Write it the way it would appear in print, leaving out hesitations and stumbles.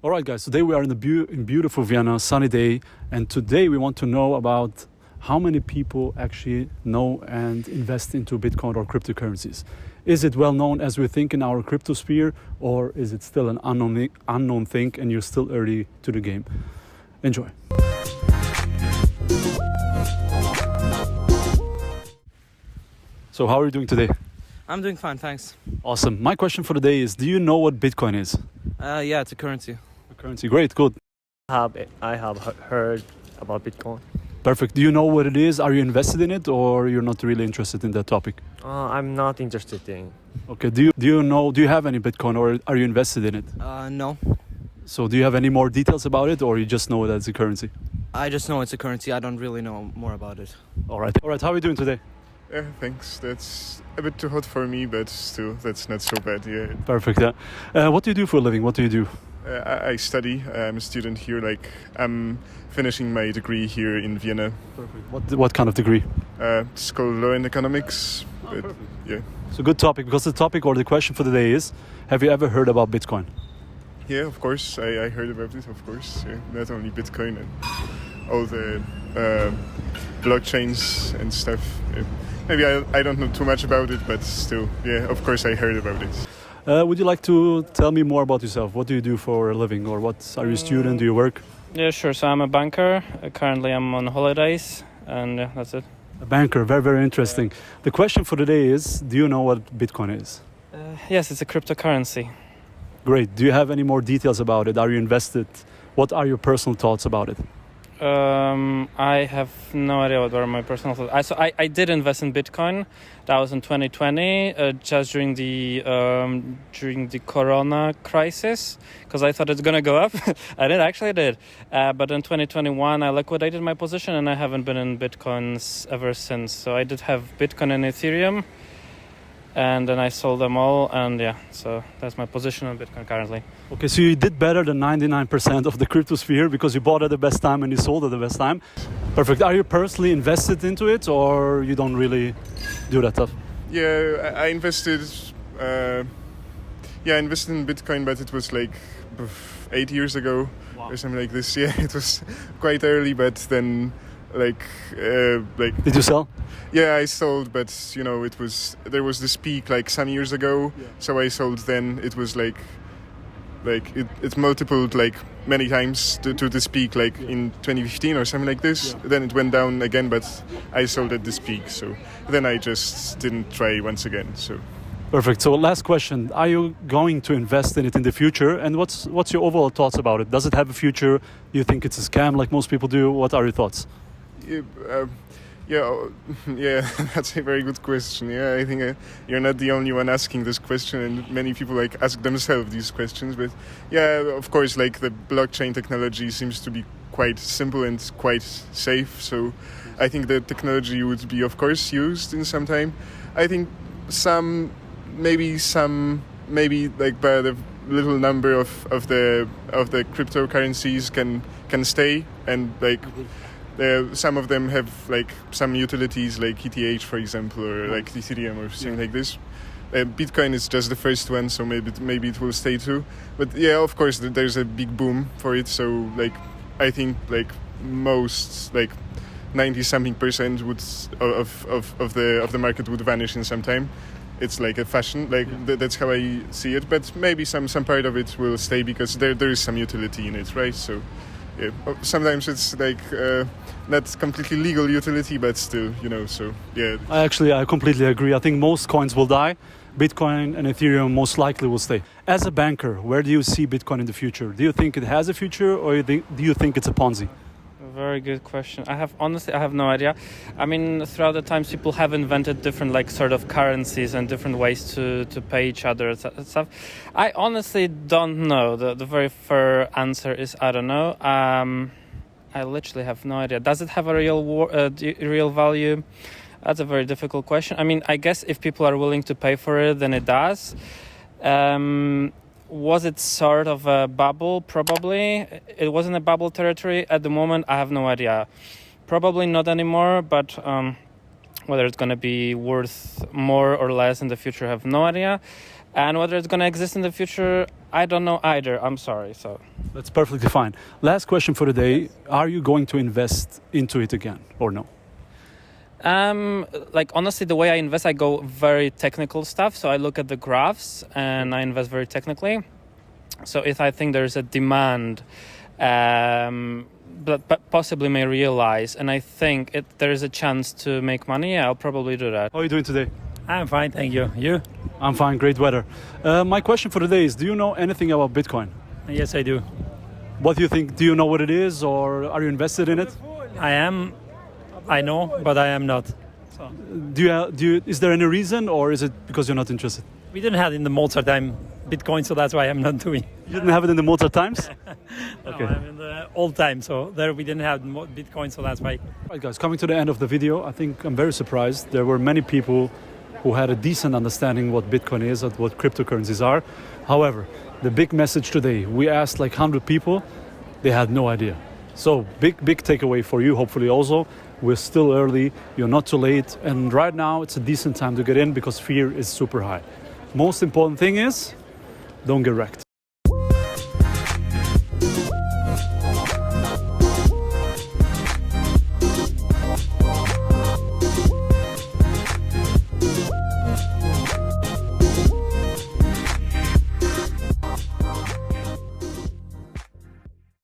All right, guys, today we are in in beautiful Vienna, sunny day, and today we want to know about how many people actually know and invest into Bitcoin or cryptocurrencies. Is it well known as we think in our crypto sphere, or is it still an unknown thing and you're still early to the game? Enjoy. So how are you doing today? I'm doing fine, thanks. Awesome. My question for the day is, do you know what Bitcoin is? Yeah, it's a currency. A currency, great, good. I have heard about Bitcoin. Perfect. Do you know what it is? Are you invested in it, or you're not really interested in that topic? I'm not interested in. Okay. Do you have any Bitcoin, or are you invested in it? No. So do you have any more details about it, or you just know that it's a currency? I just know it's a currency. I don't really know more about it. All right. How are you doing today? Yeah, thanks. That's a bit too hot for me, but still, that's not so bad. Yeah. Perfect. Yeah. What do you do for a living? What do you do? I study. I'm a student here. I'm finishing my degree here in Vienna. Perfect. What kind of degree? It's called Law and Economics. But Perfect. yeah. It's a good topic, because the topic or the question for the day is: have you ever heard about Bitcoin? Yeah, of course. I heard about it. Of course. Yeah. Not only Bitcoin and all the blockchains and stuff. Yeah. Maybe I don't know too much about it, but still, yeah, of course I heard about it. Would you like to tell me more about yourself? What do you do for a living, or are you a student? Do you work? Yeah, sure. So I'm a banker. Currently I'm on holidays, and yeah, that's it. A banker, very, very interesting. The question for today is, do you know what Bitcoin is? Yes, it's a cryptocurrency. Great. Do you have any more details about it? Are you invested? What are your personal thoughts about it? I have no idea what are my personal thoughts. I did invest in Bitcoin. That was in 2020, just during the Corona crisis, because I thought it's gonna go up. I did. But in 2021, I liquidated my position, and I haven't been in Bitcoins ever since. So I did have Bitcoin and Ethereum, and then I sold them all, and yeah, so that's my position on Bitcoin currently. Okay, so you did better than 99% of the crypto sphere, because you bought at the best time and you sold at the best time. Perfect. Are you personally invested into it, or you don't really do that stuff? Yeah, I invested. I invested in Bitcoin, but it was like 8 years ago. Wow. Or something like this. Yeah, it was quite early, but then like. Did you sell? Yeah, I sold, but there was this peak like some years ago. Yeah. So I sold then. It was like it multiplied like many times to this peak, like in 2015 or something like this. Yeah. Then it went down again, but I sold at this peak. So then I just didn't try once again. So. Perfect. So last question: are you going to invest in it in the future? And what's your overall thoughts about it? Does it have a future? Do you think it's a scam like most people do? What are your thoughts? Yeah, that's a very good question. Yeah, I think you're not the only one asking this question, and many people ask themselves these questions. But yeah, of course, the blockchain technology seems to be quite simple and quite safe. So I think the technology would be, of course, used in some time. I think maybe but a little number of the cryptocurrencies can stay, and some of them have some utilities like ETH, for example, or like Ethereum or something like this. Bitcoin is just the first one, so maybe it will stay too. But yeah, of course, there's a big boom for it. So I think most 90-something% of the market would vanish in some time. It's like a fashion, that's how I see it. But maybe some part of it will stay, because there is some utility in it, right? So. Yeah. Sometimes it's not completely legal utility, but still, so yeah. I completely agree. I think most coins will die. Bitcoin and Ethereum most likely will stay. As a banker, where do you see Bitcoin in the future? Do you think it has a future, or do you think it's a Ponzi? Very good question. I have no idea. I mean, throughout the times, people have invented different sort of currencies and different ways to pay each other and stuff. I honestly don't know. The very fair answer is I don't know. I literally have no idea. Does it have a real value? That's a very difficult question. I mean, I guess if people are willing to pay for it, then it does. Was it sort of a bubble? Probably. It wasn't a bubble territory. At the moment, I have no idea. Probably not anymore, but whether it's going to be worth more or less in the future, I have no idea. And whether it's going to exist in the future, I don't know either. I'm sorry. So That's perfectly fine. Last question for the day. Are you going to invest into it again or no? like honestly, the way I invest, I go very technical stuff. So I look at the graphs and I invest very technically. So if I think there's a demand, but possibly may realize, and I think there is a chance to make money, yeah, I'll probably do that. How are you doing today? I'm fine, thank you. You? I'm fine, great weather. My question for today is, do you know anything about Bitcoin? Yes, I do. What do you think? Do you know what it is, or are you invested in it? I know, but I am not. So Is there any reason, or is it because you're not interested? we didn't have in the Mozart time Bitcoin, so that's why I'm not doing. You didn't have it in the Mozart times? Okay. No, I'm in the old time, so there we didn't have Bitcoin, so that's why. Right, guys, coming to the end of the video, I think I'm very surprised. There were many people who had a decent understanding what Bitcoin is and what cryptocurrencies are. However, the big message today, we asked like 100 people, they had no idea. So big takeaway for you, hopefully also. We're still early, you're not too late, and right now it's a decent time to get in because fear is super high. Most important thing is, don't get wrecked.